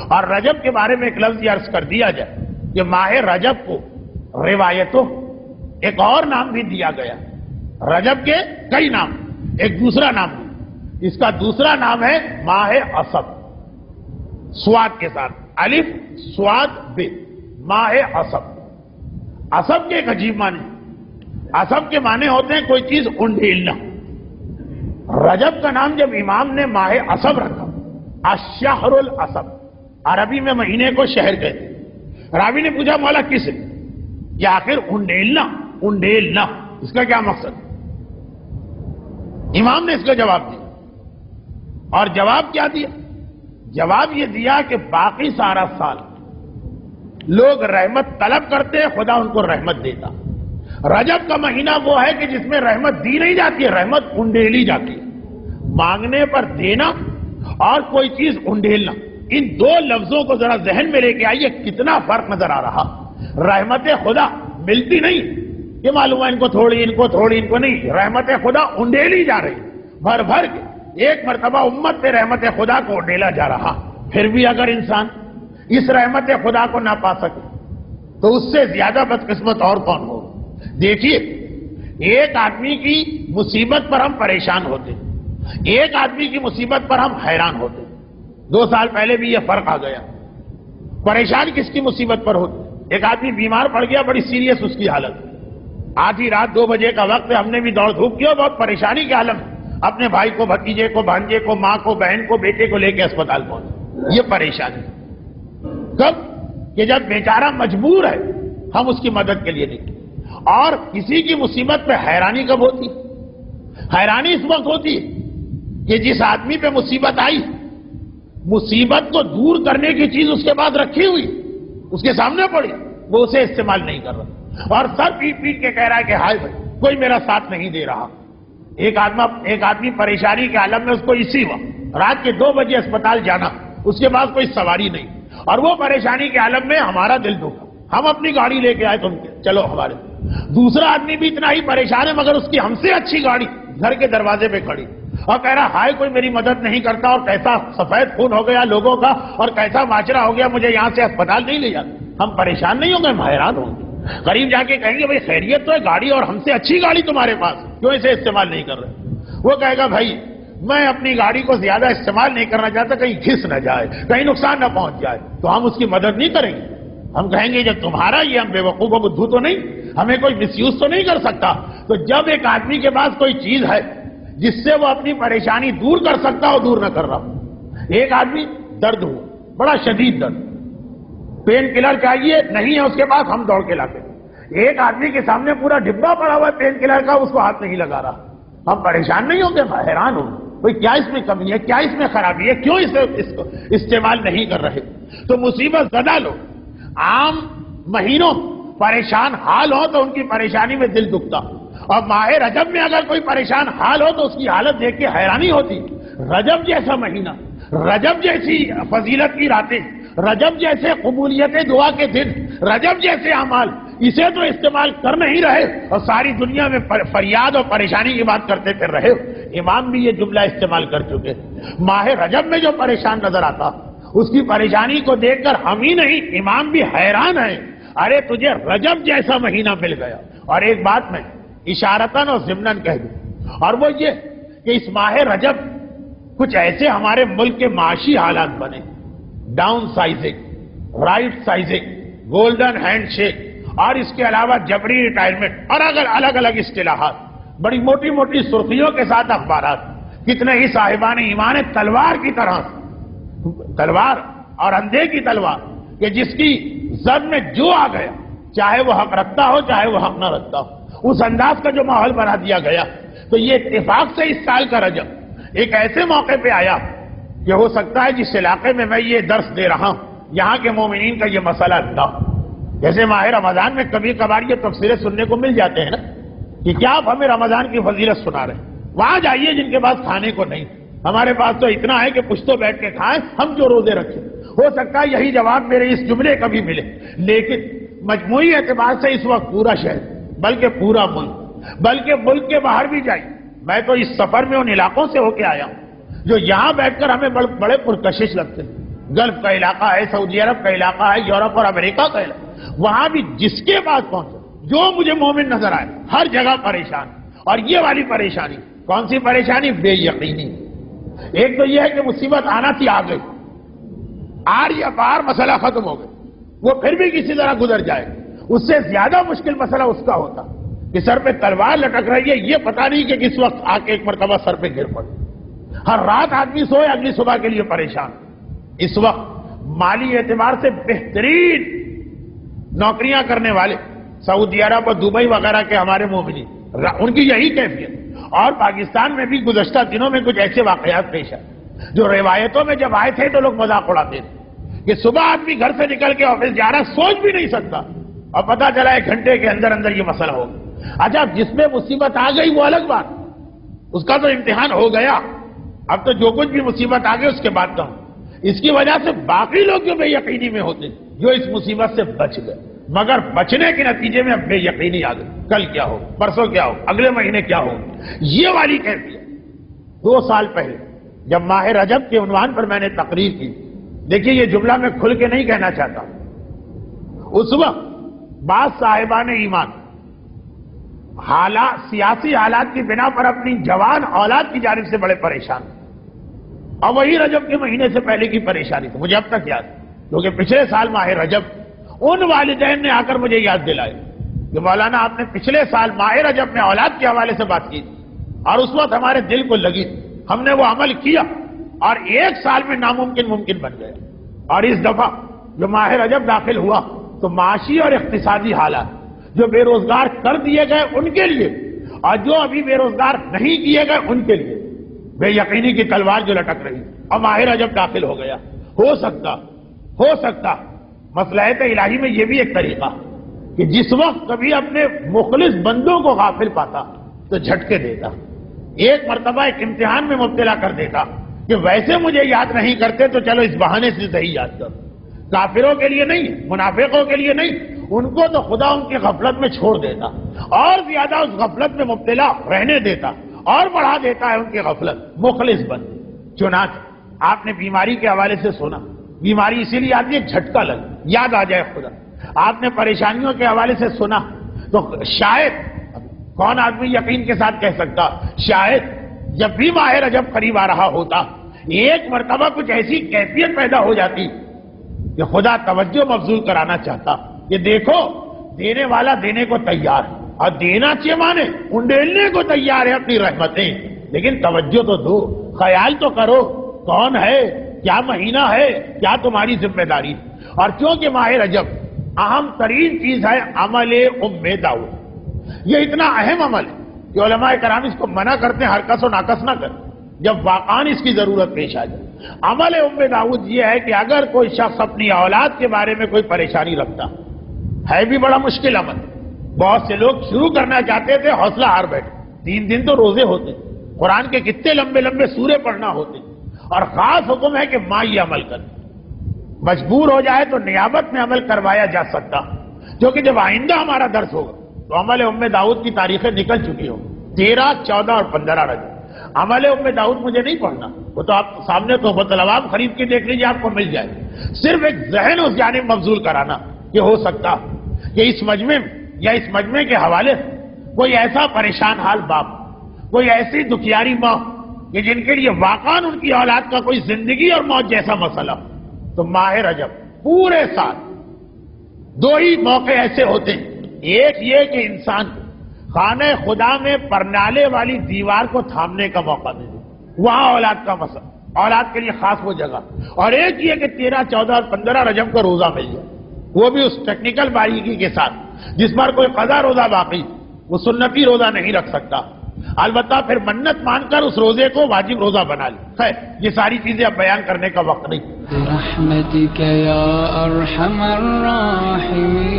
اور رجب کے بارے میں ایک لفظ یہ عرض کر دیا جائے کہ ماہ رجب کو روایتوں ایک اور نام بھی دیا گیا. رجب کے کئی نام، ایک دوسرا نام بھی. اس کا دوسرا نام ہے ماہ اسد، سواد کے ساتھ، الف سواد ب، ماہ اسد. اسد کے ایک عجیب معنی. اسد کے معنی ہوتے ہیں کوئی چیز انڈیلنا. رجب کا نام جب امام نے ماہ اسد رکھا، الشہر الاسد، عربی میں مہینے کو شہر کہتے ہیں. راوی نے پوچھا مولا کس لیے؟ یہ آخر انڈیلنا اس کا کیا مقصد؟ امام نے اس کا جواب دیا. اور جواب کیا دیا؟ جواب یہ دیا کہ باقی سارا سال لوگ رحمت طلب کرتے، خدا ان کو رحمت دیتا. رجب کا مہینہ وہ ہے کہ جس میں رحمت دی نہیں جاتی ہے، رحمت انڈیلی جاتی ہے. مانگنے پر دینا اور کوئی چیز انڈیلنا، ان دو لفظوں کو ذرا ذہن میں لے کے آئیے، کتنا فرق نظر آ رہا. رحمت خدا ملتی نہیں کہ معلوم ہے ان کو تھوڑی، ان کو تھوڑی، ان کو نہیں. رحمت خدا انڈیلی جا رہی بھر بھر کے. ایک مرتبہ امت پہ رحمت خدا کو انڈیلا جا رہا. پھر بھی اگر انسان اس رحمت خدا کو نہ پا سکے تو اس سے زیادہ بدقسمت اور کون ہو. دیکھیے، ایک آدمی کی مصیبت پر ہم پریشان ہوتے، ایک آدمی کی مصیبت پر ہم حیران ہوتے. 2 سال پہلے بھی یہ فرق آ گیا. پریشان کس کی مصیبت پر ہوتے؟ ایک آدمی بیمار پڑ گیا، بڑی سیریس اس کی حالت، آدھی رات 2 بجے کا وقت ہے، ہم نے بھی دوڑ دھوپ کیا، بہت پریشانی کے عالم، اپنے بھائی کو، بھتیجے کو، بھانجے کو، ماں کو، بہن کو، بیٹے کو لے کے اسپتال پہنچے. یہ پریشانی کب کہ جب بیچارہ مجبور ہے ہم اس کی مدد کے لیے نکلے. اور کسی کی مصیبت پہ حیرانی کب ہوتی؟ حیرانی اس وقت ہوتی ہے کہ جس آدمی پہ مصیبت آئی، مصیبت کو دور کرنے کی چیز اس کے پاس رکھی ہوئی، اس کے سامنے پڑی، وہ اسے استعمال نہیں کر رہا اور سر پیٹ پیٹ کے کہہ رہا ہے کہ ہائے بھائی کوئی میرا ساتھ نہیں دے رہا. ایک آدمی پریشانی کے عالم میں، اس کو اسی وقت رات کے 2 بجے اسپتال جانا، اس کے پاس کوئی سواری نہیں، اور وہ پریشانی کے عالم میں ہمارا دل دکھا، ہم اپنی گاڑی لے کے آئے تم کے چلو ہمارے. دوسرا آدمی بھی اتنا ہی پریشان ہے مگر اس کی ہم سے اچھی گاڑی گھر کے دروازے پہ کھڑی اور کہہ رہا ہائے کوئی میری مدد نہیں کرتا، اور کیسا سفید خون ہو گیا لوگوں کا، اور کیسا معاشرہ ہو گیا، مجھے یہاں سے اسپتال نہیں لے جاتے. ہم پریشان نہیں ہوں گے، ہم حیران ہوں گے. قریب جا کے کہیں گے بھائی خیریت تو ہے، گاڑی اور ہم سے اچھی گاڑی تمہارے پاس، کیوں اسے استعمال نہیں کر رہے؟ وہ کہے گا بھائی میں اپنی گاڑی کو زیادہ استعمال نہیں کرنا چاہتا، کہیں گھس نہ جائے، کہیں نقصان نہ پہنچ جائے. تو ہم اس کی مدد نہیں کریں گے. ہم کہیں گے جب تمہارا یہ، ہم بے وقوف و بدھو تو نہیں، ہمیں کوئی مس یوز تو نہیں کر سکتا. تو جب ایک آدمی کے پاس کوئی چیز ہے جس سے وہ اپنی پریشانی دور کر سکتا ہو، دور نہ کر رہا. ایک آدمی درد ہوا، بڑا شدید درد، پین کلر چاہیے، نہیں ہے اس کے پاس، ہم دوڑ کے لاتے. ایک آدمی کے سامنے پورا ڈبہ پڑا ہوا ہے پین کلر کا، اس کو ہاتھ نہیں لگا رہا. ہم پریشان نہیں ہوں گے، حیران ہوں بھئی کیا اس میں کمی ہے، کیا اس میں خرابی ہے، کیوں اس کو استعمال نہیں کر رہے. تو مصیبت زدہ لوگ عام مہینوں پریشان حال ہو تو ان کی پریشانی میں دل دکھتا، اور ماہ رجب میں اگر کوئی پریشان حال ہو تو اس کی حالت دیکھ کے حیرانی ہوتی. رجب جیسا مہینہ، رجب جیسی فضیلت کی راتیں، رجب جیسے قبولیت دعا کے دن، رجب جیسے اعمال، اسے تو استعمال کر نہیں رہے اور ساری دنیا میں فریاد اور پریشانی کی بات کرتے پھر رہے. امام بھی یہ جملہ استعمال کر چکے. ماہ رجب میں جو پریشان نظر آتا، اس کی پریشانی کو دیکھ کر ہم ہی نہیں، امام بھی حیران ہیں، ارے تجھے رجب جیسا مہینہ مل گیا. اور ایک بات میں اشارتاً اور ضمناً کہہ دوں، اور وہ یہ کہ اس ماہ رجب کچھ ایسے ہمارے ملک کے معاشی حالات بنے، down sizing, right sizing, golden hand shake, اور اس کے علاوہ جبری ریٹائرمنٹ، اور اگر الگ الگ اصطلاحات، بڑی موٹی موٹی سرخیوں کے ساتھ اخبارات. کتنے ہی صاحبان ایمان تلوار کی طرح، تلوار اور اندھے کی تلوار کہ جس کی زد میں جو آ گیا، چاہے وہ حق رکھتا ہو چاہے وہ حق نہ رکھتا ہو، اس انداز کا جو ماحول بنا دیا گیا. تو یہ اتفاق سے اس سال کا رجب ایک ایسے موقع پہ آیا کہ ہو سکتا ہے جس علاقے میں میں یہ درس دے رہا ہوں یہاں کے مومنین کا یہ مسئلہ تھا. جیسے ماہ رمضان میں کبھی کبھار یہ تفسیریں سننے کو مل جاتے ہیں نا کہ کیا آپ ہمیں رمضان کی فضیلت سنا رہے ہیں. وہاں جائیے جن کے پاس کھانے کو نہیں، ہمارے پاس تو اتنا ہے کہ کچھ تو بیٹھ کے کھائیں، ہم جو روزے رکھیں. ہو سکتا ہے یہی جواب میرے اس جملے کا بھی ملے. لیکن مجموعی اعتبار سے اس وقت پورا شہر، بلکہ پورا ملک، بلکہ ملک کے باہر بھی جائیں. میں تو اس سفر میں ان علاقوں سے ہو کے آیا ہوں جو یہاں بیٹھ کر ہمیں بڑے پرکشش لگتے ہیں. گلف کا علاقہ ہے، سعودی عرب کا علاقہ ہے، یورپ اور امریکہ کا علاقہ، وہاں بھی جس کے پاس پہنچو جو مجھے مومن نظر آئے ہر جگہ پریشان. اور یہ والی پریشانی کون سی پریشانی؟ بے یقینی. ایک تو یہ ہے کہ مصیبت آنا تھی، آ گئی، آر یا پار مسئلہ ختم ہو گیا، وہ پھر بھی کسی طرح گزر جائے. اس سے زیادہ مشکل مسئلہ اس کا ہوتا کہ سر پہ تلوار لٹک رہی ہے، یہ پتہ نہیں کہ کس وقت آ کے ایک مرتبہ سر پہ گر پڑے. ہر رات آدمی سوئے، اگلی صبح کے لیے پریشان. اس وقت مالی اعتبار سے بہترین نوکریاں کرنے والے سعودی عرب اور دبئی وغیرہ کے ہمارے مومنین، ان کی یہی کیفیت. اور پاکستان میں بھی گزشتہ دنوں میں کچھ ایسے واقعات پیش آئے جو روایتوں میں جب آئے تھے تو لوگ مذاق اڑاتے تھے کہ صبح آدمی گھر سے نکل کے آفس جا رہا، سوچ بھی نہیں سکتا، اور پتہ چلا 1 گھنٹے کے اندر اندر یہ مسئلہ ہو گیا. اچھا، جس میں مصیبت آ گئی وہ الگ بات، اس کا تو امتحان ہو گیا. اب تو جو کچھ بھی مصیبت آ گئی اس کے بعد کہوں، اس کی وجہ سے باقی لوگ جو بے یقینی میں ہوتے جو اس مصیبت سے بچ گئے، مگر بچنے کے نتیجے میں اب بے یقینی آ گئی. کل کیا ہو، پرسوں کیا ہو، اگلے مہینے کیا ہو. یہ والی کیفیت 2 سال پہلے جب ماہ رجب کے عنوان پر میں نے تقریر کی، دیکھیے یہ جملہ میں کھل کے نہیں کہنا چاہتا، اس وقت بعض صاحبان ایمان سیاسی حالات کی بنا پر اپنی جوان اولاد کی جانب سے بڑے پریشان، اور وہی رجب کے مہینے سے پہلے کی پریشانی تھی. مجھے اب تک یاد، کیونکہ پچھلے سال ماہ رجب ان والدین نے آ کر مجھے یاد دلائی کہ مولانا آپ نے پچھلے سال ماہ رجب میں اولاد کے حوالے سے بات کی اور اس وقت ہمارے دل کو لگی، ہم نے وہ عمل کیا اور 1 سال میں ناممکن ممکن بن گیا. اور اس دفعہ جو ماہ رجب داخل ہوا تو معاشی اور اقتصادی حالات جو بے روزگار کر دیے گئے ان کے لیے اور جو ابھی بے روزگار نہیں کیے گئے ان کے لیے بے یقینی کی تلوار جو لٹک رہی. اور ماہ رجب داخل ہو گیا. ہو سکتا مصلحت الہی میں یہ بھی ایک طریقہ کہ جس وقت کبھی اپنے مخلص بندوں کو غافل پاتا تو جھٹکے دیتا، ایک مرتبہ ایک امتحان میں مبتلا کر دیتا کہ ویسے مجھے یاد نہیں کرتے تو چلو اس بہانے سے صحیح یاد کرو. کافروں کے لیے نہیں، منافقوں کے لیے نہیں، ان کو تو خدا ان کی غفلت میں چھوڑ دیتا اور زیادہ اس غفلت میں مبتلا رہنے دیتا اور بڑھا دیتا ہے ان کی غفلت. مخلص بند. چنانچہ آپ نے بیماری کے حوالے سے سنا، بیماری اسی لیے آتی ہے جھٹکا لگ یاد آ جائے خدا. آپ نے پریشانیوں کے حوالے سے سنا تو شاید کون آدمی یقین کے ساتھ کہہ سکتا، شاید جب بھی ماہ رجب قریب آ رہا ہوتا ایک مرتبہ کچھ ایسی کیفیت پیدا ہو جاتی کہ خدا توجہ مبذول کرانا چاہتا کہ دیکھو دینے والا دینے کو تیار ہے اور دینا چاہیے مانے انڈیلنے کو تیار ہے اپنی رحمتیں، لیکن توجہ تو دو، خیال تو کرو کون ہے، کیا مہینہ ہے، کیا تمہاری ذمہ داری. اور کیونکہ ماہ رجب اہم ترین چیز ہے عمل داؤد، یہ اتنا اہم عمل ہے کہ علماء کرام اس کو منع کرتے ہیں ہرکس و ناکس نہ کریں جب واقعاً اس کی ضرورت پیش آ جائے. عمل داؤد یہ ہے کہ اگر کوئی شخص اپنی اولاد کے بارے میں کوئی پریشانی رکھتا ہے بھی بڑا مشکل عمل. بہت سے لوگ شروع کرنا چاہتے تھے، حوصلہ ہار بیٹھے. 3 دن تو روزے ہوتے، قرآن کے کتنے لمبے لمبے سورے پڑھنا ہوتے، اور خاص حکم ہے کہ ماں یہ عمل کرے. مجبور ہو جائے تو نیابت میں عمل کروایا جا سکتا، کیونکہ جب آئندہ ہمارا درس ہوگا تو عمل داؤد کی تاریخیں نکل چکی ہوں، 13، 14 اور 15 رجب. عمل داؤد مجھے نہیں پڑھنا، وہ تو آپ سامنے تحفۃ العوام خرید کے دیکھ لیجیے، آپ کو مل جائے. صرف ایک ذہن اس جانب مبذول کرانا کہ ہو سکتا کہ اس مجمع میں یا اس مجمع کے حوالے سے کوئی ایسا پریشان حال باپ، کوئی ایسی دکھیاری ماں کہ جن کے لیے واقعاً ان کی اولاد کا کوئی زندگی اور موت جیسا مسئلہ، تو ماہ رجب پورے سال 2 ہی موقع ایسے ہوتے ہیں. ایک یہ کہ انسان خانہ خدا میں پرنالے والی دیوار کو تھامنے کا موقع دے دے، وہاں اولاد کا مسئلہ، اولاد کے لیے خاص وہ جگہ. اور ایک یہ کہ 13، 14 اور 15 رجب کا روزہ مل جائے، وہ بھی اس ٹیکنیکل باریکی کے ساتھ جس پر کوئی قضا روزہ باقی وہ سنتی روزہ نہیں رکھ سکتا، البتہ پھر منت مان کر اس روزے کو واجب روزہ بنا لے. خیر یہ ساری چیزیں اب بیان کرنے کا وقت نہیں. برحمتک یا ارحم الراحمین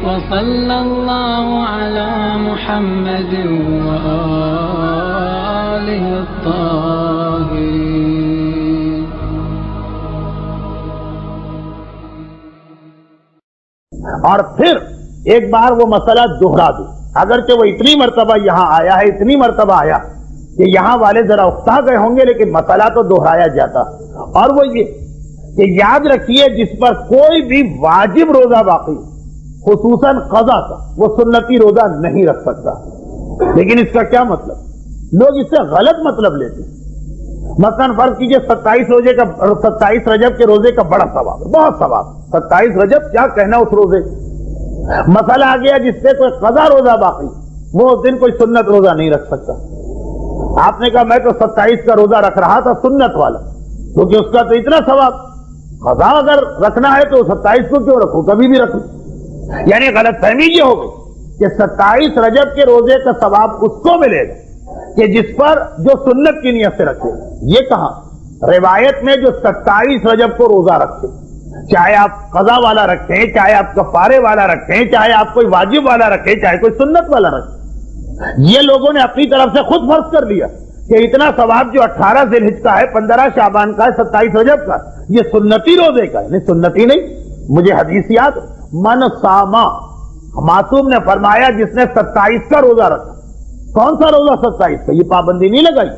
وصلی اللہ علی محمد وآلہ الطاہرین. اور پھر ایک بار وہ مسئلہ دوہرا دو، اگرچہ وہ اتنی مرتبہ یہاں آیا ہے، اتنی مرتبہ آیا کہ یہاں والے ذرا اکتا گئے ہوں گے، لیکن مسئلہ تو دوہرایا جاتا. اور وہ یہ کہ یاد رکھیے جس پر کوئی بھی واجب روزہ باقی خصوصاً قضا کا وہ سنتی روزہ نہیں رکھ سکتا. لیکن اس کا کیا مطلب؟ لوگ اس سے غلط مطلب لیتے ہیں. مثلاً فرض کیجئے 27 رجب کے روزے کا بڑا ثواب، بہت ثواب. 27 رجب کیا کہنا اس روزے. مسئلہ آ گیا جس سے کوئی قضا روزہ باقی وہ اس دن کوئی سنت روزہ نہیں رکھ سکتا. آپ نے کہا میں تو 27 کا روزہ رکھ رہا تھا سنت والا، کیونکہ اس کا تو اتنا ثواب. قضا اگر رکھنا ہے تو 27 کو کیوں رکھو، کبھی بھی رکھو. یعنی غلط فہمی یہ ہو گئی کہ 27 رجب کے روزے کا ثواب اس کو ملے گا کہ جس پر جو سنت کی نیت سے رکھے. یہ کہاں روایت میں جو 27 رجب کو روزہ رکھے، چاہے آپ قضا والا رکھیں، چاہے آپ کفارے والا رکھیں، چاہے آپ کوئی واجب والا رکھیں، چاہے کوئی سنت والا رکھیں، یہ لوگوں نے اپنی طرف سے خود فرض کر لیا کہ اتنا ثواب جو 18 ذی الحجہ کا ہے، 15 شعبان کا ہے، 27 رجب کا، یہ سنتی روزے کا ہے. نہیں، سنتی نہیں. مجھے حدیث یاد، من ساما، معصوم نے فرمایا جس نے 27 کا روزہ رکھا. کون سا روزہ 27 کا؟ یہ پابندی نہیں لگائی.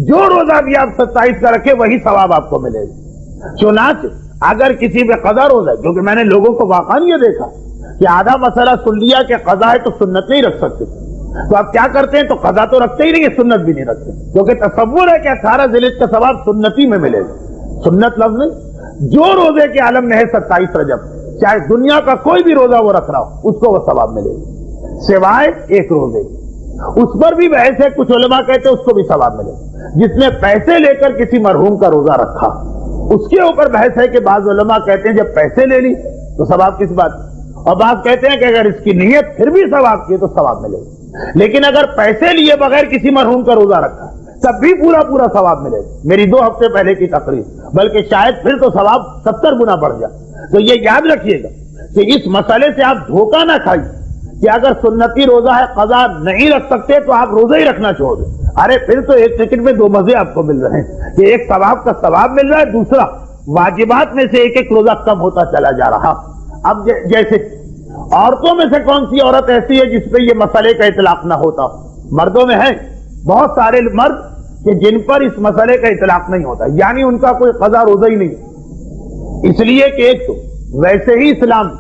جو روزہ بھی آپ 27 کا رکھے وہی ثواب آپ کو ملے گا. چنانچہ اگر کسی پہ قضا روزہ ہے، کیونکہ میں نے لوگوں کو واقعا یہ دیکھا کہ آدھا مسئلہ سن لیا کہ قضا ہے تو سنت نہیں رکھ سکتے، تو آپ کیا کرتے ہیں؟ تو قضا تو رکھتے ہی نہیں، سنت بھی نہیں رکھتے، کیونکہ تصور ہے کہ 18 ذی الحجہ کا ثواب سنتی میں ملے گا. سنت لفظ نہیں. جو روزے کے عالم میں ہے 27 رجب، چاہے دنیا کا کوئی بھی روزہ وہ رکھ رہا ہو، اس کو وہ ثواب ملے گا، سوائے ایک روزے. اس پر بھی بحث ہے، کچھ علماء کہتے ہیں اس کو بھی ثواب ملے گا. جس نے پیسے لے کر کسی مرحوم کا روزہ رکھا، اس کے اوپر بحث ہے کہ بعض علماء کہتے ہیں جب پیسے لے لی تو ثواب کس بات، اور بعض کہتے ہیں کہ اگر اس کی نیت پھر بھی ثواب کی تو ثواب ملے گا. لیکن اگر پیسے لیے بغیر کسی مرحوم کا روزہ رکھا تب بھی پورا ثواب ملے گا. میری 2 ہفتے پہلے کی تقریر، بلکہ شاید پھر تو ثواب 70 گنا بڑھ جائے. تو یہ یاد رکھیے گا کہ اس مسئلے سے آپ دھوکہ نہ کھائیے کہ اگر سنتی روزہ ہے قضا نہیں رکھ سکتے تو آپ روزہ ہی رکھنا چھوڑ دیں. ارے پھر تو ایک سیکنڈ میں 2 مزے آپ کو مل رہے ہیں کہ ایک ثواب کا ثواب مل رہا ہے، دوسرا واجبات میں سے ایک روزہ کم ہوتا چلا جا رہا. اب جیسے عورتوں میں سے کون سی عورت ایسی ہے جس پہ یہ مسئلے کا اطلاق نہ ہوتا؟ مردوں میں ہے بہت سارے مرد کہ جن پر اس مسئلے کا اطلاق نہیں ہوتا، یعنی ان کا کوئی قضا روزہ ہی نہیں. اس لیے کہ ایک تو ویسے ہی اسلام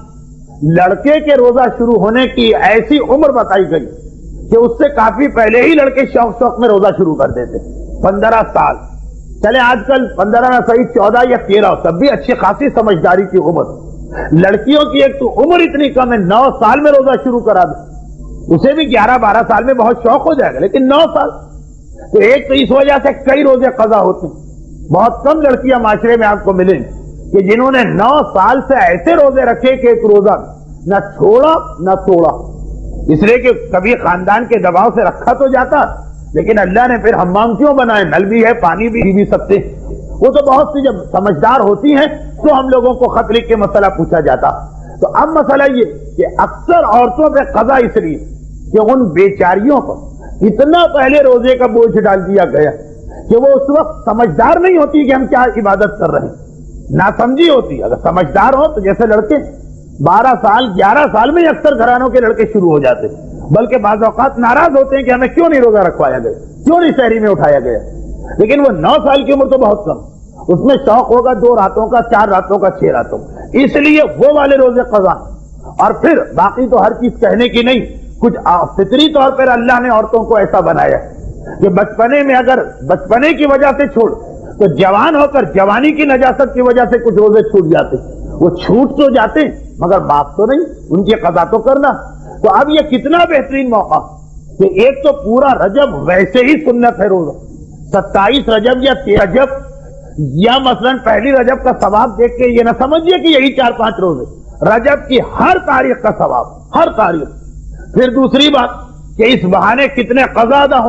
لڑکے کے روزہ شروع ہونے کی ایسی عمر بتائی گئی کہ اس سے کافی پہلے ہی لڑکے شوق میں روزہ شروع کر دیتے. 15 سال، چلے آج کل 15 نہ صحیح 14 یا 13، تب بھی اچھی خاصی سمجھداری کی عمر. لڑکیوں کی ایک تو عمر اتنی کم ہے، 9 سال میں روزہ شروع کرا دے. اسے بھی 11-12 سال میں بہت شوق ہو جائے گا، لیکن 9 سال تو ایک تو اس وجہ سے کئی روزے قضا ہوتے ہیں. بہت کم لڑکیاں معاشرے میں آپ کو ملیں کہ جنہوں نے 9 سال سے ایسے روزے رکھے کہ ایک روزہ نہ چھوڑا نہ توڑا. اس لیے کہ کبھی خاندان کے دباؤ سے رکھا تو جاتا، لیکن اللہ نے پھر حمام کیوں بنائے؟ نل بھی ہے، پانی بھی سکتے. وہ تو بہت سی جب سمجھدار ہوتی ہیں تو ہم لوگوں کو خط لکھ کے مسئلہ پوچھا جاتا. تو اب مسئلہ یہ کہ اکثر عورتوں پہ قضا اس لیے کہ ان بیچاریوں پر اتنا پہلے روزے کا بوجھ ڈال دیا گیا کہ وہ اس وقت سمجھدار نہیں ہوتی کہ ہم کیا عبادت کر رہے ہیں، ناسمجھی ہوتی. اگر سمجھدار ہو تو جیسے لڑکے 12 سال 11 سال میں اکثر گھرانوں کے لڑکے شروع ہو جاتے، بلکہ بعض اوقات ناراض ہوتے ہیں کہ ہمیں کیوں نہیں روزہ رکھوایا گیا، کیوں نہیں شہری میں اٹھایا گیا. لیکن وہ 9 سال کی عمر تو بہت کم، اس میں شوق ہوگا 2 راتوں کا، 4 راتوں کا، 6 راتوں کا. اس لیے وہ والے روزے قضا. اور پھر باقی تو ہر چیز کہنے کی نہیں، کچھ فطری طور پر اللہ نے عورتوں کو ایسا بنایا کہ بچپنے میں اگر بچپنے کی وجہ سے چھوڑ تو جوان ہو کر جوانی کی نجاست کی وجہ سے کچھ روزے چھوٹ جاتے. وہ چھوٹ تو جاتے مگر باپ تو نہیں، ان کی قضا تو کرنا. تو اب یہ کتنا بہترین موقع کہ ایک تو پورا رجب ویسے ہی سنت ہے روزہ، 27 رجب یا 13 رجب یا مثلا پہلی رجب کا ثواب دیکھ کے یہ نہ سمجھیے کہ یہی 4-5 روزے، رجب کی ہر تاریخ کا ثواب، ہر تاریخ. پھر دوسری بات کہ اس بہانے کتنے قضا ادا